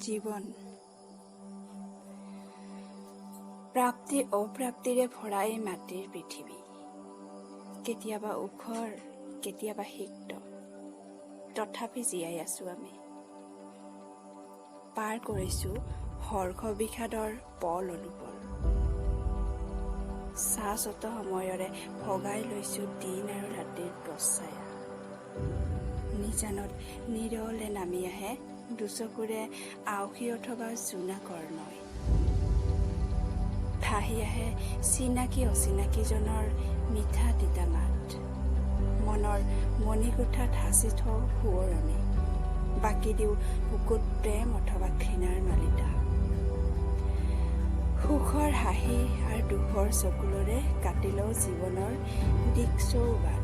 জীৱন প্ৰাপ্তি অপ্ৰাপ্তিৰে ভৰা এই মাটিৰ পৃথিৱী, কেতিয়াবা উখৰ কেতিয়াবা সিক্ত, তথাপি জীয়াই আছো আমি। পাৰ কৰিছো হৰ্ষ বিষাদৰ পল অনুপল, শাশ্বত সময়ৰে ভগাই লৈছো দিন আৰু ৰাতিৰ প্ৰচ্ছায়া। নিজানত নিৰলে নামি আহে দুচকুৰে আওসী অথবা জোনাকৰ নৈ, ভাহি আহে চিনাকি অচিনাকিজনৰ মিঠা তিতা মাত। মনৰ মণিকোঠাত সাঁচি থওঁ সোঁৱৰণি, বাকি দিওঁ বুকুত প্ৰেম অথবা ঘৃণাৰ নলিতা। সুখৰ হাঁহি আৰু দুখৰ চকুলোৰে কাটি লওঁ জীৱনৰ দিক চৌবাট।